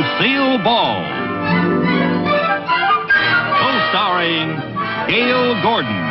Lucille Ball. Co-starring Gale Gordon.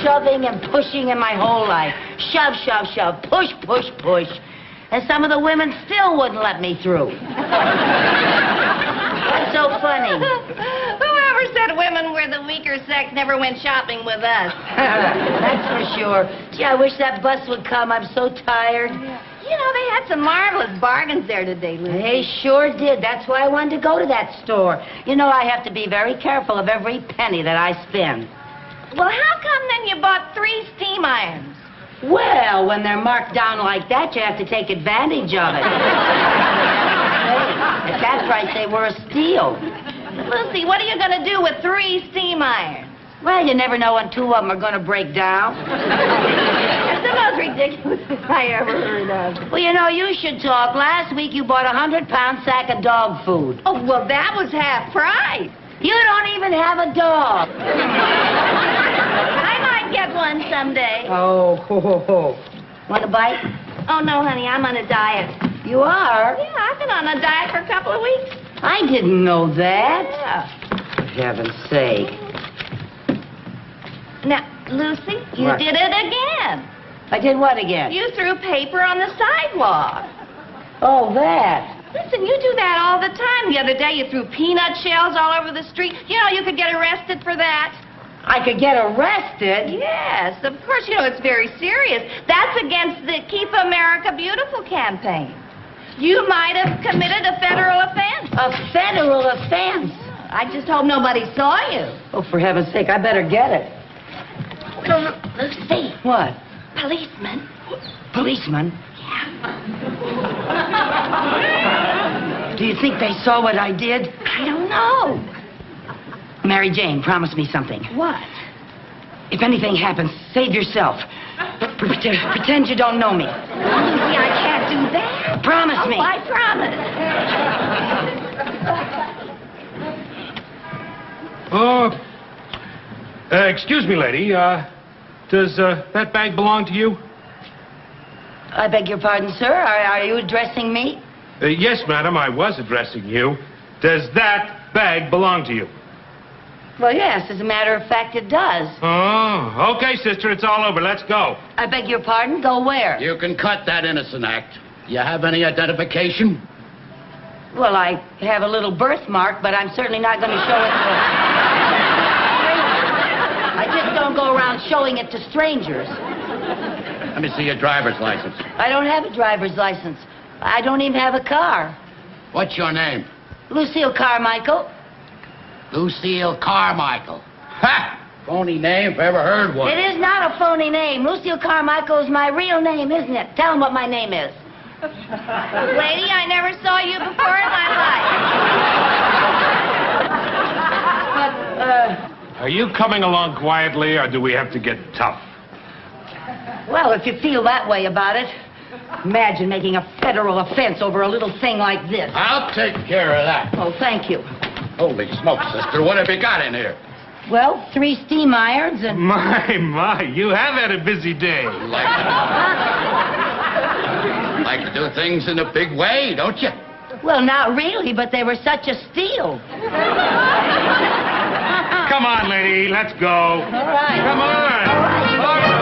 Shoving and pushing in my whole life. Shove, shove, shove. Push, push, push. And some of the women still wouldn't let me through. What's so funny? Whoever said women were the weaker sex never went shopping with us. That's for sure. Gee, I wish that bus would come. I'm so tired. You know, they had some marvelous bargains there today, Lucie. They sure did. That's why I wanted to go to that store. You know, I have to be very careful of every penny that I spend. Well, how come then you bought 3 steam irons? Well, when they're marked down like that, you have to take advantage of it. At that price, they were a steal. Lucie, what are you going to do with 3 steam irons? Well, you never know when 2 of them are going to break down. That's the most ridiculous thing I ever heard of. Well, you know, you should talk. Last week, you bought a 100-pound sack of dog food. Oh, well, that was half price. You don't even have a dog. I might get one someday. Oh, ho, ho, ho. Want a bite? Oh, no, honey, I'm on a diet. You are? Yeah, I've been on a diet for a couple of weeks. I didn't know that. Yeah. For heaven's sake. Now, Lucie, you What? did it again. I did what again? You threw paper on the sidewalk. Oh, that. Listen, you do that all the time. The other day you threw peanut shells all over the street. You know, you could get arrested for that. I could get arrested? Yes, of course. You know, it's very serious. That's against the Keep America Beautiful campaign. You might have committed a federal offense. A federal offense? I just hope nobody saw you. Oh, for heaven's sake, I better get it. Lucie. What? Policeman. Policeman? Do you think they saw what I did? I don't know. Mary Jane, promise me something. What? If anything happens, save yourself. Pretend you don't know me. Lucie, I can't do that. Promise me. I promise. Excuse me, lady. Does that bag belong to you? I beg your pardon, sir. Are you addressing me? Yes, madam, I was addressing you. Does that bag belong to you? Well, yes, as a matter of fact, it does. Oh, okay, sister, it's all over. Let's go. I beg your pardon? Go where? You can cut that innocent act. You have any identification? Well, I have a little birthmark, but I'm certainly not going to show it to... I just don't go around showing it to strangers. Let me see your driver's license. I don't have a driver's license. I don't even have a car. What's your name? Lucille Carmichael. Lucille Carmichael. Ha! Phony name if I ever heard one. It is not a phony name. Lucille Carmichael is my real name, isn't it? Tell them what my name is. Lady, I never saw you before in my life. Are you coming along quietly, or do we have to get tough? Well, if you feel that way about it, imagine making a federal offense over a little thing like this. I'll take care of that. Oh, thank you. Holy smokes, sister. What have you got in here? Well, 3 steam irons and... My, you have had a busy day. You like to do things in a big way, don't you? Well, not really, but they were such a steal. Come on, lady, let's go. All right. Come on. All right.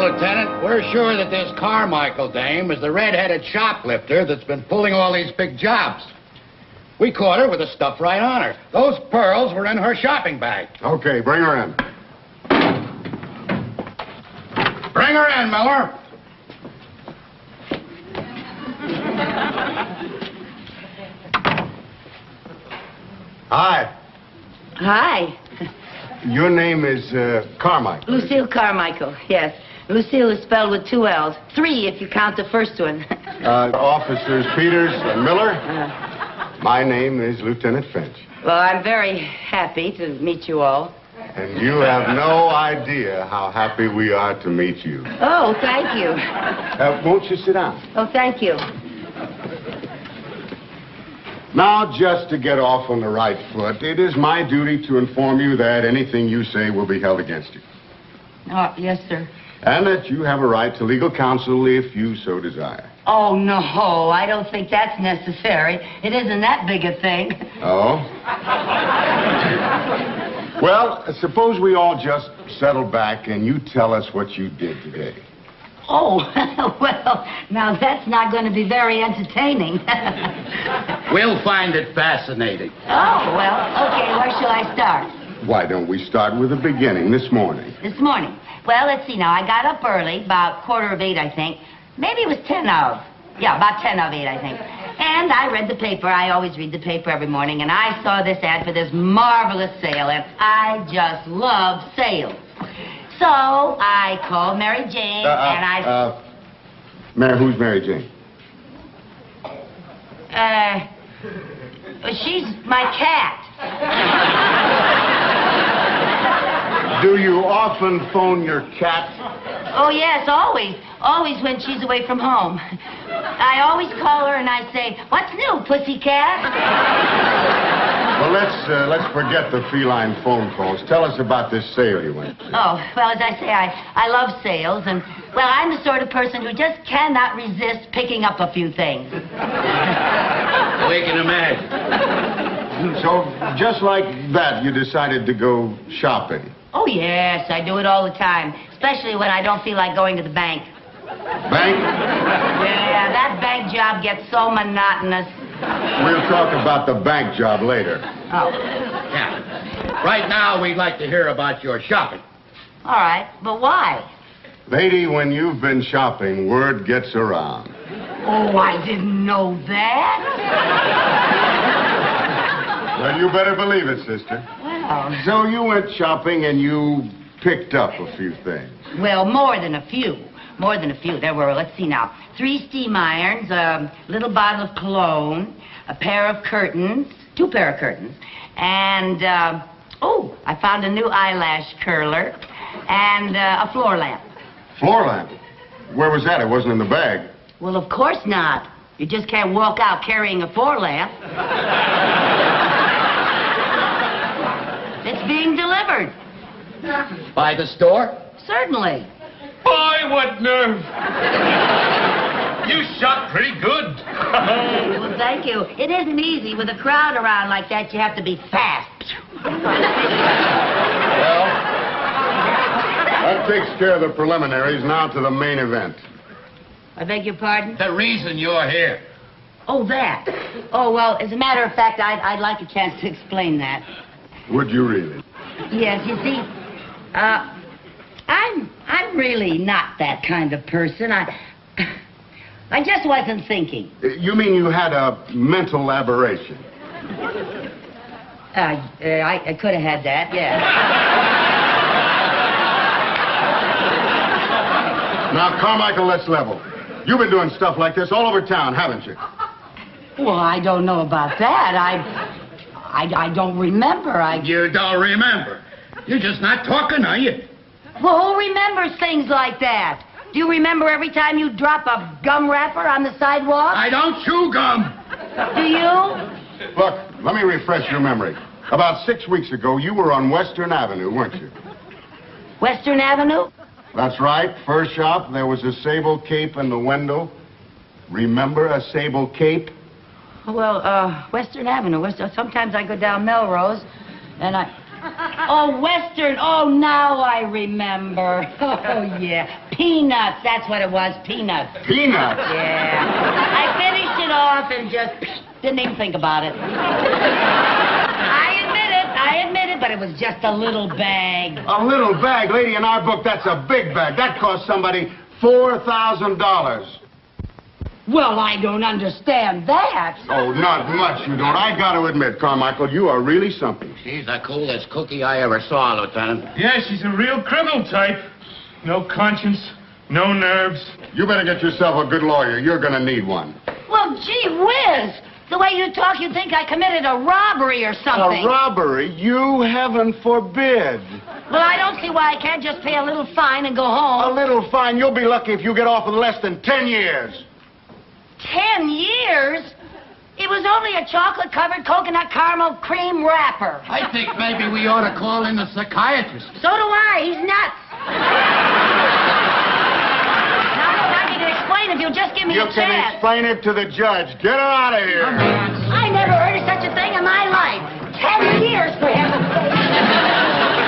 Lieutenant, we're sure that this Carmichael dame is the red-headed shoplifter that's been pulling all these big jobs. We caught her with the stuff right on her. Those pearls were in her shopping bag. Okay, bring her in. Bring her in, Miller. Hi. Hi. Your name is Carmichael. Lucille Carmichael, yes. Lucille is spelled with 2 L's. 3 if you count the first one. Officers Peters and Miller. My name is Lieutenant Finch. Well, I'm very happy to meet you all. And you have no idea how happy we are to meet you. Oh, thank you. Won't you sit down? Oh, thank you. Now, just to get off on the right foot, it is my duty to inform you that anything you say will be held against you. Oh, yes, sir. And that you have a right to legal counsel if you so desire. Oh, no, I don't think that's necessary. It isn't that big a thing. Oh? Well, suppose we all just settle back and you tell us what you did today. Oh, well, now that's not going to be very entertaining. We'll find it fascinating. Oh, well, okay, where shall I start? Why don't we start with the beginning, this morning? This morning. Well, let's see now. I got up early, about 7:45, I think. Maybe it was 10 of. Yeah, about 10 of 8, I think. And I read the paper. I always read the paper every morning. And I saw this ad for this marvelous sale. And I just love sales. So I called Mary Jane and I... Who's Mary Jane? She's my cat. Do you often phone your cat? Oh, yes, always. Always when she's away from home. I always call her and I say, "What's new, pussycat?" Well, let's forget the feline phone calls. Tell us about this sale you went to. Oh, well, as I say, I love sales, and, well, I'm the sort of person who just cannot resist picking up a few things. We can imagine. So, just like that, you decided to go shopping. Oh, yes, I do it all the time, especially when I don't feel like going to the bank. Bank? Yeah, that bank job gets so monotonous. We'll talk about the bank job later. Oh. Yeah. Right now, we'd like to hear about your shopping. All right, but why? Lady, when you've been shopping, word gets around. Oh, I didn't know that. Well, you better believe it, sister. Well, So you went shopping and you picked up a few things. well, more than a few. More than a few. There were, let's see now, 3 steam irons, a little bottle of cologne, a pair of curtains, 2 pair of curtains, and, I found a new eyelash curler and a floor lamp. Floor lamp? Where was that? It wasn't in the bag. Well, of course not. You just can't walk out carrying a floor lamp. It's being delivered. By the store? Certainly. Boy, what nerve! You shot pretty good. Well, thank you. It isn't easy. With a crowd around like that, you have to be fast. Well, that takes care of the preliminaries. Now to the main event. I beg your pardon? The reason you're here. Oh, that. Oh, well, as a matter of fact, I'd like a chance to explain that. Would you really? Yes, you see, I'm really not that kind of person. I just wasn't thinking. You mean you had a mental aberration? I could have had that, yeah. Now, Carmichael, let's level. You've been doing stuff like this all over town, haven't you? Well, I don't know about that. I don't remember. You don't remember. You're just not talking, are you? Well, who remembers things like that? Do you remember every time you drop a gum wrapper on the sidewalk? I don't chew gum. Do you? Look, let me refresh your memory. About 6 weeks ago, you were on Western Avenue, weren't you? Western Avenue? That's right. First shop, there was a sable cape in the window. Remember a sable cape? Well, Western Avenue. Sometimes I go down Melrose, and Oh, Western. Oh, now I remember. Oh, yeah. Peanuts. That's what it was. Peanuts. Peanuts? Yeah. I finished it off and just didn't even think about it. I admit it, but it was just a little bag. A little bag? Lady, in our book, that's a big bag. That cost somebody $4,000. Well, I don't understand that. Oh, not much, you don't. I got to admit, Carmichael, you are really something. She's the coolest cookie I ever saw, Lieutenant. Yeah, she's a real criminal type. No conscience. No nerves. You better get yourself a good lawyer. You're going to need one. Well, gee whiz. The way you talk, you'd think I committed a robbery or something. A robbery? You heaven forbid. Well, I don't see why I can't just pay a little fine and go A home. little fine. You'll be lucky if you get off in less than 10 years. 10 years? It was only a chocolate-covered coconut caramel cream wrapper. I think maybe we ought to call in the psychiatrist. So do I. He's nuts. Now, look, I need to explain if you'll just give me You a can chance. explain it to the judge. Get her out of here. I never heard of such a thing in my life. 10 years, for heaven's sake.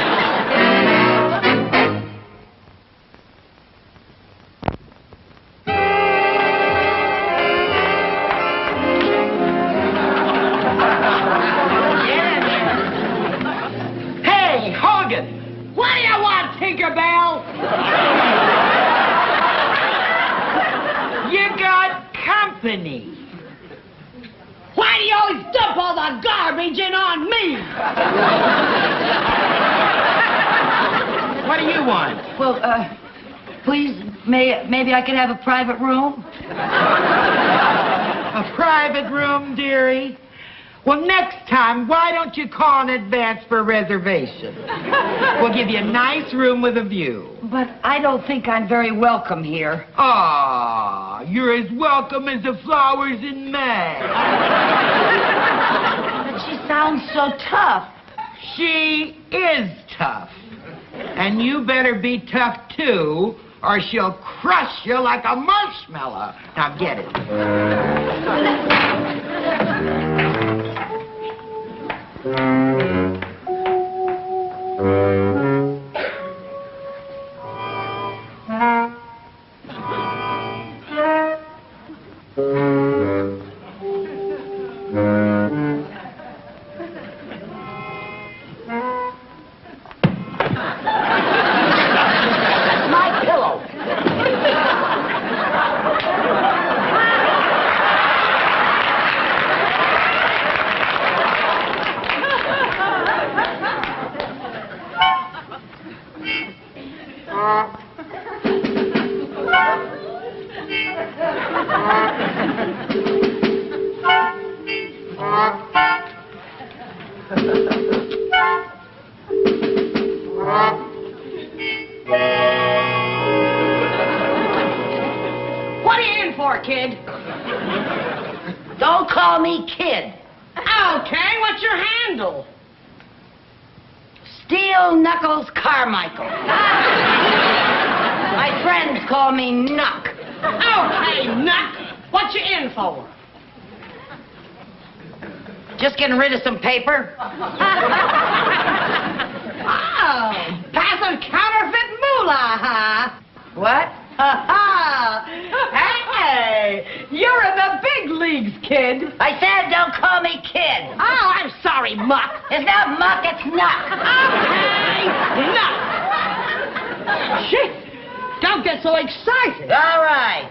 Hey, Hogan! What do you want, Tinkerbell? You got company. Why do you always dump all the garbage in on me? What do you want? Well, please, maybe I could have a private room? A private room, dearie? Well, next time, why don't you call in advance for a reservation? We'll give you a nice room with a view. But I don't think I'm very welcome here. Ah, you're as welcome as the flowers in May. But she sounds so tough. She is tough. And you better be tough, too, or she'll crush you like a marshmallow. Now, get it. What are you in for, kid? Don't call me kid. Okay, what's your handle? Steel Knuckles Carmichael. My friends call me Knuck. Okay, Nut. What you in for? Just getting rid of some paper. Oh, passing counterfeit moolah, huh? What? Hey, you're in the big leagues, kid. I said don't call me kid. Oh, I'm sorry, Muck. It's not muck, it's Knuck. Okay, Nut. Shit, don't get so excited. All right.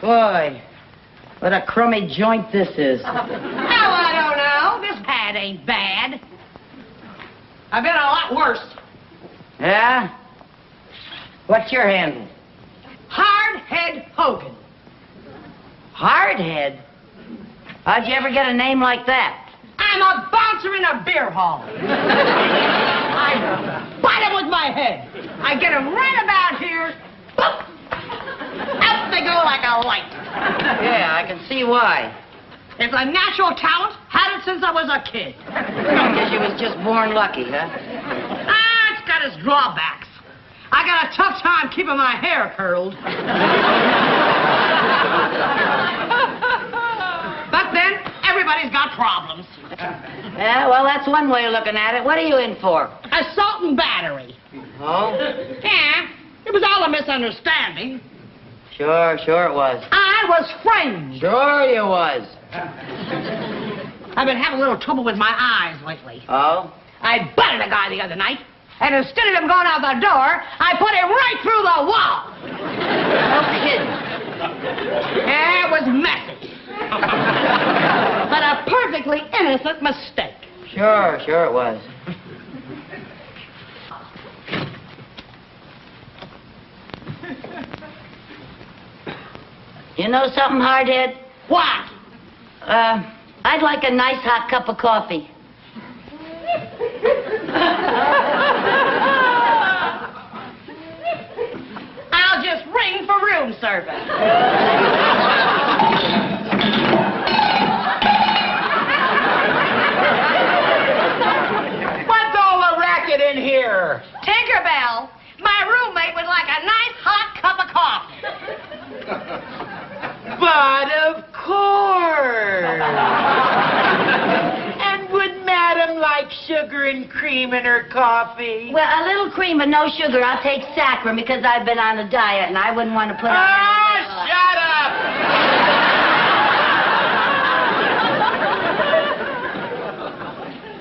Boy, what a crummy joint this is. Oh, I don't know. This hat ain't bad. I've been a lot worse. Yeah? What's your handle? Hardhead Hogan. Hardhead? How'd you ever get a name like that? I'm a bouncer in a beer hall. I bite 'em with my head. I get 'em right about here. Boop. Up they go like a light. Yeah, I can see why. It's a natural talent. Had it since I was a kid. I guess you was just born lucky, huh? Ah, it's got its drawbacks. I got a tough time keeping my hair curled. But then, everybody's got problems. Yeah, well, that's one way of looking at it. What are you in for? Assault and battery. Oh? Yeah, it was all a misunderstanding. Sure it was. I was framed. Sure you was. I've been having a little trouble with my eyes lately. Oh? I butted a guy the other night, and instead of him going out the door, I put him right through the wall. No kidding. Yeah, it was messy. But a perfectly innocent mistake. Sure it was. You know something, hardhead? What? I'd like a nice hot cup of coffee. I'll just ring for room service. What's all the racket in here? Tinkerbell, my roommate would like a nice hot cup of coffee. But of course. And would Madam like sugar and cream in her coffee? Well, a little cream but no sugar. I'll take saccharin because I've been on a diet and I wouldn't want to put on... Shut up!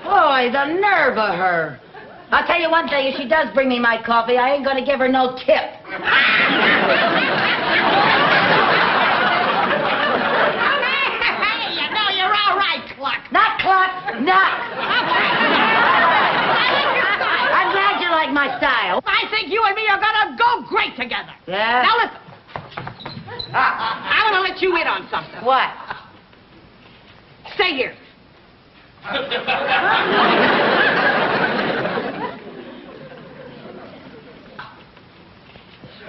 Boy, the nerve of her. I'll tell you one thing, if she does bring me my coffee, I ain't gonna give her no tip. Hey, you know you're all right, Cluck. Not Cluck, Knock. I'm glad you like my style. I think you and me are gonna go great together. Yeah? Now listen. I want to let you in on something. What? Stay here.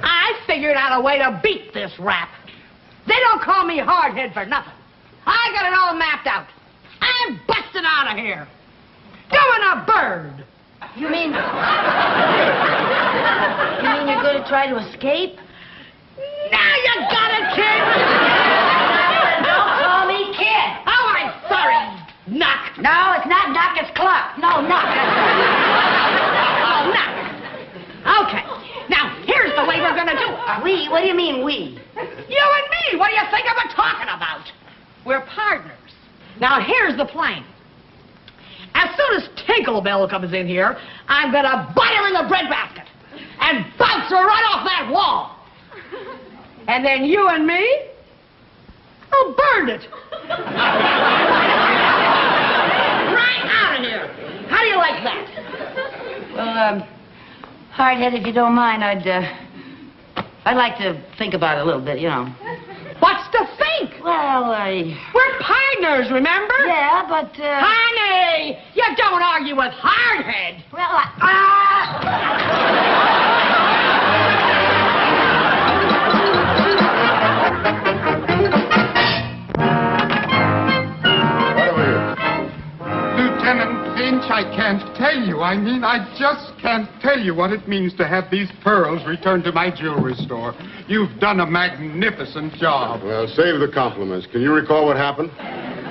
I figured out a way to beat this rap. They don't call me hardhead for nothing. I got it all mapped out. I'm busting out of here. Doing a bird. You mean you're gonna try to escape? Now you got it, kid. Don't call me kid. Oh, I'm sorry. Knock. No, it's not Knock, it's Cluck. No, Knock. Oh, knock. Okay. Now, here's the way we're going to do it. We? What do you mean, we? You and me. What do you think I've been talking about? We're partners. Now, here's the plan. As soon as Tinkerbell comes in here, I'm going to bite her in the breadbasket and bounce her right off that wall. And then you and me will burn it. Right out of here. How do you like that? Well, Hardhead, if you don't mind, I'd like to think about it a little bit, you know. What's to think? Well, We're partners, remember? yeah, but, Honey, you don't argue with Hardhead. well, Lieutenant Finch, I can't tell you. I mean, I just can't tell you what it means to have these pearls returned to my jewelry store. You've done a magnificent job. Well, save the compliments. Can you recall what happened?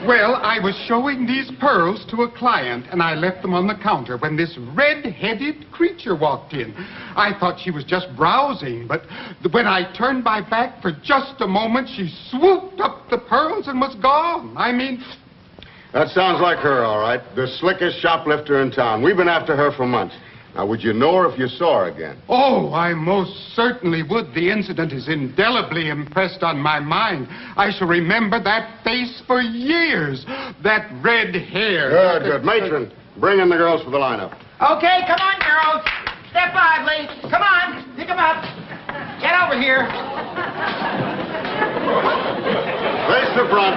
Well, I was showing these pearls to a client, and I left them on the counter when this red-headed creature walked in. I thought she was just browsing, but when I turned my back for just a moment, she swooped up the pearls and was gone. I mean... That sounds like her, all right. The slickest shoplifter in town. We've been after her for months. Now, would you know her if you saw her again? Oh, I most certainly would. The incident is indelibly impressed on my mind. I shall remember that face for years. That red hair. Good. Matron, bring in the girls for the lineup. Okay, come on, girls. Step lively. Come on, pick them up. Get over here. Face the front.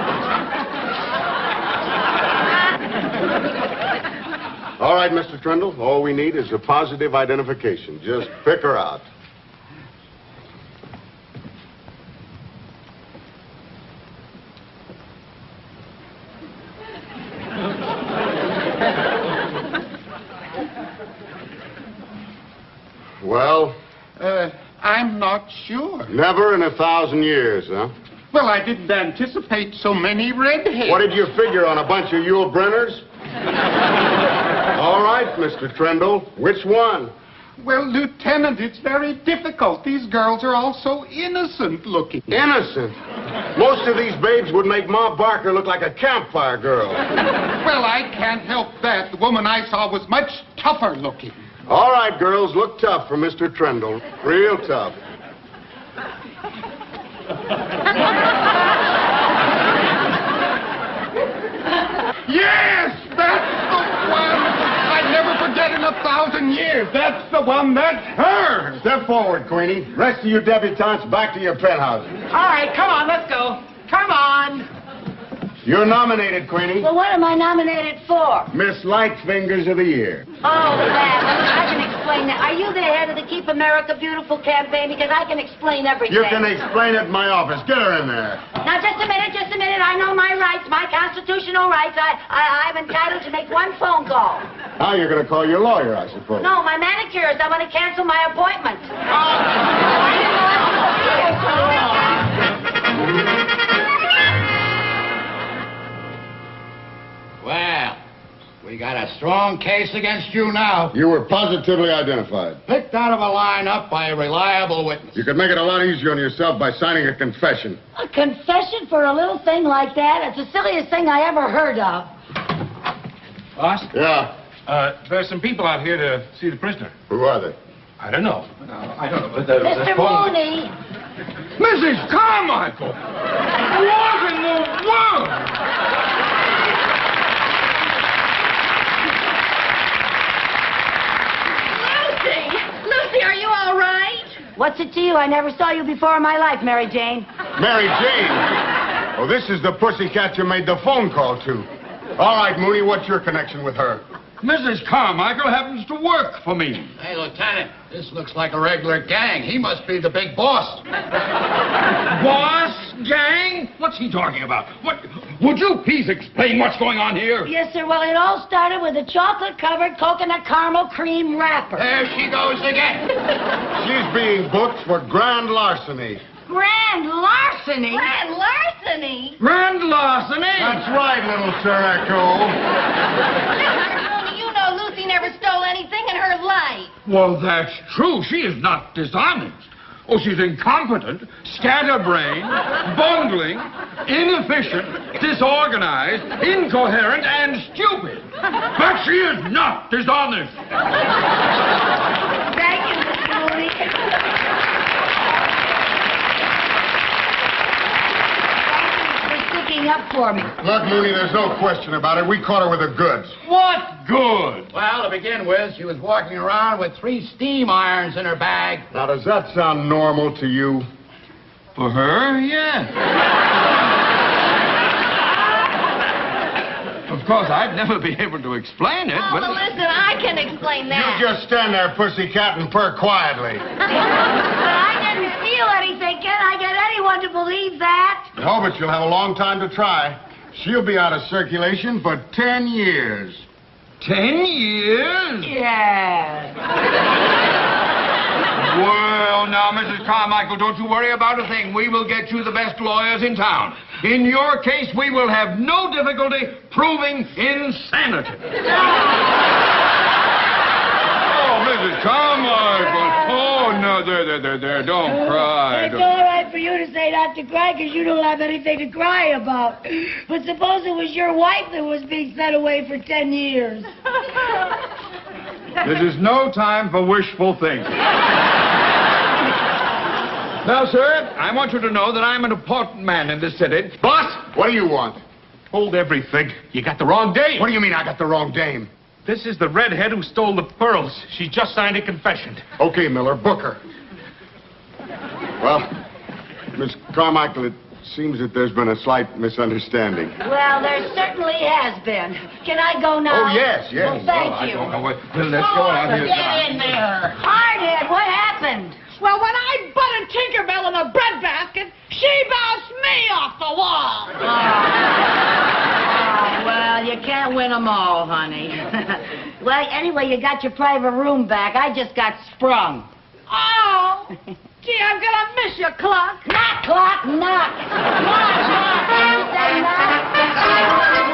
All right, Mr. Trindle, all we need is a positive identification. Just pick her out. Well? I'm not sure. Never in 1,000 years, huh? Well, I didn't anticipate so many redheads. What did you figure on a bunch of Yule Brenners? All right, Mr. Trindle, which one? Well, Lieutenant, it's very difficult. These girls are all so innocent looking. Innocent? Most of these babes would make Ma Barker look like a campfire girl. Well, I can't help that. The woman I saw was much tougher looking. All right, girls, look tough for Mr. Trindle. Real tough. Yes, that's the 1,000 years. That's the one. That's her. Step forward, Queenie. Rest of you debutantes back to your penthouses. All right, come on, let's go. Come on. You're nominated, Queenie. Well, what am I nominated for? Miss Light Fingers of the Year. Oh, that. I can explain that. Are you the head of the Keep America Beautiful campaign? Because I can explain everything. You can explain it in my office. Get her in there. Now, just a minute. I know my rights, my constitutional rights. I'm entitled to make one phone call. Now you're going to call your lawyer, I suppose. No, my manicurist. I want to cancel my appointment. Well, we got a strong case against you now. You were positively identified. Picked out of a lineup by a reliable witness. You could make it a lot easier on yourself by signing a confession. A confession for a little thing like that? It's the silliest thing I ever heard of. Boss? Yeah. There's some people out here to see the prisoner. Who are they? I don't know. Mr. Mooney! Mrs. Carmichael! What in the world? Lucie, are you all right? What's it to you? I never saw you before in my life, Mary Jane. Mary Jane? Oh, this is the pussycat you made the phone call to. All right, Mooney, what's your connection with her? Mrs. Carmichael happens to work for me. Hey, Lieutenant, this looks like a regular gang. He must be the big boss. Boss? Gang? What's he talking about? What? Would you please explain what's going on here? Yes, sir. Well, it all started with a chocolate-covered coconut caramel cream wrapper. There she goes again. She's being booked for grand larceny. Grand larceny? Grand larceny? Grand larceny? That's right, little Sir Echo. You know Lucie never stole anything in her life. Well, that's true. She is not dishonest. Oh, she's incompetent, scatterbrained, bungling, inefficient, disorganized, incoherent, and stupid. But she is not dishonest. Thank you, Mr. Mooney. Up for me. Look, Mooney, there's no question about it. We caught her with the goods. What good? Well, to begin with, she was walking around with 3 steam irons in her bag. Now, does that sound normal to you? For her, yes. Of course, I'd never be able to explain it, Oh, but... well, listen, I can explain that. You just stand there, pussycat, and purr quietly. But I didn't steal anything. Can I get anyone to believe that? No, but you'll have a long time to try. She'll be out of circulation for 10 years. 10 years? Yes. Well, now, Mrs. Carmichael, don't you worry about a thing. We will get you the best lawyers in town. In your case, we will have no difficulty proving insanity. Oh, Mrs. Carmichael. Oh, no, there. Don't cry. It's all right for you to say not to cry because you don't have anything to cry about. But suppose it was your wife that was being sent away for 10 years. This is no time for wishful thinking. Now, sir, I want you to know that I'm an important man in this city. Boss, what do you want? Hold everything. You got the wrong dame. What do you mean I got the wrong dame? This is the redhead who stole the pearls. She just signed a confession. Okay, Miller, book her. Well, Miss Carmichael, it seems that there's been a slight misunderstanding. Well, there certainly has been. Can I go now? Oh, yes. Well, thank I you. don't know what... Let's go on here. Get in there. Hardhead, what happened? Well, when I butted Tinkerbell in a breadbasket, she bounced me off the wall. Oh, well, you can't win them all, honey. Well, anyway, you got your private room back. I just got sprung. Oh, gee, I'm gonna miss you, Clock. Knock, clock, knock. Knock, knock. Knock.